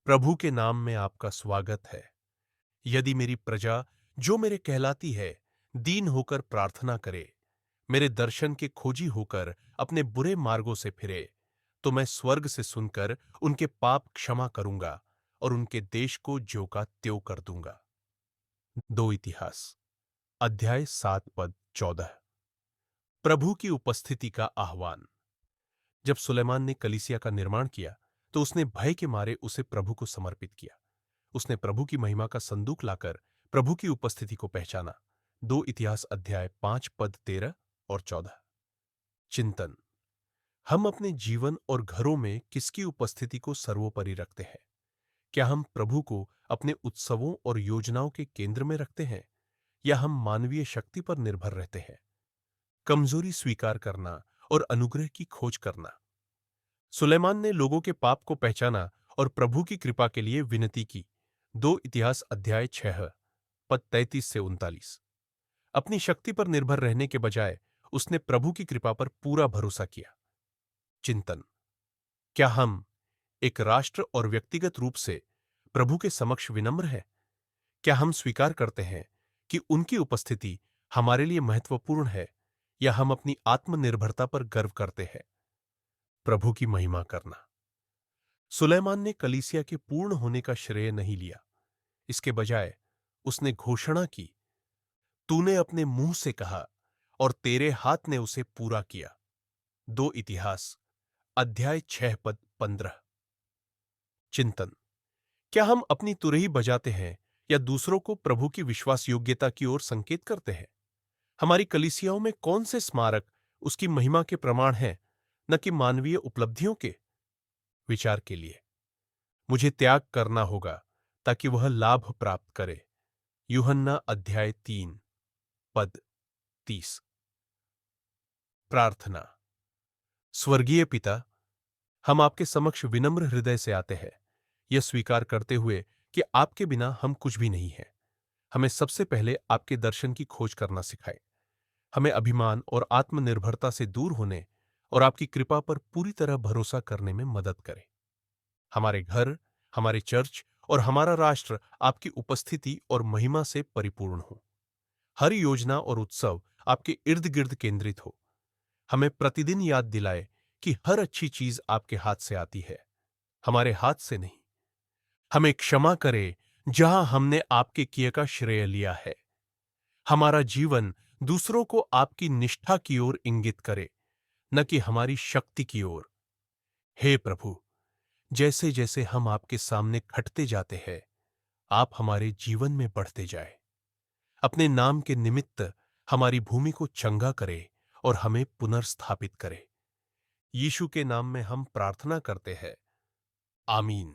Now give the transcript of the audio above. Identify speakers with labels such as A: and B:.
A: प्रभु के नाम में आपका स्वागत है। यदि मेरी प्रजा जो मेरे कहलाती है दीन होकर प्रार्थना करे, मेरे दर्शन के खोजी होकर अपने बुरे मार्गों से फिरे, तो मैं स्वर्ग से सुनकर उनके पाप क्षमा करूंगा और उनके देश को ज्यों का त्यों कर दूंगा। 2 इतिहास अध्याय 7 पद 14। प्रभु की उपस्थिति का आह्वान। जब सुलेमान ने कलीसिया का निर्माण किया तो उसने भय के मारे उसे प्रभु को समर्पित किया। उसने प्रभु की महिमा का संदूक लाकर प्रभु की उपस्थिति को पहचाना। 2 इतिहास अध्याय 5 पद 13 और 14। चिंतन। हम अपने जीवन और घरों में किसकी उपस्थिति को सर्वोपरि रखते हैं? क्या हम प्रभु को अपने उत्सवों और योजनाओं के केंद्र में रखते हैं या हम मानवीय शक्ति पर निर्भर रहते हैं? कमजोरी स्वीकार करना और अनुग्रह की खोज करना। सुलेमान ने लोगों के पाप को पहचाना और प्रभु की कृपा के लिए विनती की। 2 इतिहास अध्याय 6 पद 33 से 39। अपनी शक्ति पर निर्भर रहने के बजाय उसने प्रभु की कृपा पर पूरा भरोसा किया। चिंतन। क्या हम एक राष्ट्र और व्यक्तिगत रूप से प्रभु के समक्ष विनम्र हैं? क्या हम स्वीकार करते हैं कि उनकी उपस्थिति हमारे लिए महत्वपूर्ण है या हम अपनी आत्मनिर्भरता पर गर्व करते हैं? प्रभु की महिमा करना। सुलेमान ने कलीसिया के पूर्ण होने का श्रेय नहीं लिया। इसके बजाय उसने घोषणा की, तूने अपने मुंह से कहा और तेरे हाथ ने उसे पूरा किया। 2 इतिहास अध्याय 6 पद 15। चिंतन। क्या हम अपनी तुरही बजाते हैं या दूसरों को प्रभु की विश्वास योग्यता की ओर संकेत करते हैं? हमारी कलीसियाओं में कौन से स्मारक उसकी महिमा के प्रमाण हैं, न कि मानवीय उपलब्धियों के? विचार के लिए मुझे त्याग करना होगा ताकि वह लाभ प्राप्त करे। यूहन्ना अध्याय 3 पद 30। प्रार्थना। स्वर्गीय पिता, हम आपके समक्ष विनम्र हृदय से आते हैं, यह स्वीकार करते हुए कि आपके बिना हम कुछ भी नहीं हैं। हमें सबसे पहले आपके दर्शन की खोज करना सिखाए। हमें अभिमान और आत्मनिर्भरता से दूर होने और आपकी कृपा पर पूरी तरह भरोसा करने में मदद करें। हमारे घर, हमारे चर्च और हमारा राष्ट्र आपकी उपस्थिति और महिमा से परिपूर्ण हो। हर योजना और उत्सव आपके इर्द गिर्द केंद्रित हो। हमें प्रतिदिन याद दिलाए कि हर अच्छी चीज आपके हाथ से आती है, हमारे हाथ से नहीं। हमें क्षमा करे जहां हमने आपके किए का श्रेय लिया है। हमारा जीवन दूसरों को आपकी निष्ठा की ओर इंगित करे, न कि हमारी शक्ति की ओर। हे प्रभु, जैसे जैसे हम आपके सामने खटते जाते हैं, आप हमारे जीवन में बढ़ते जाए। अपने नाम के निमित्त हमारी भूमि को चंगा करे और हमें पुनर्स्थापित करे। यीशु के नाम में हम प्रार्थना करते हैं। आमीन।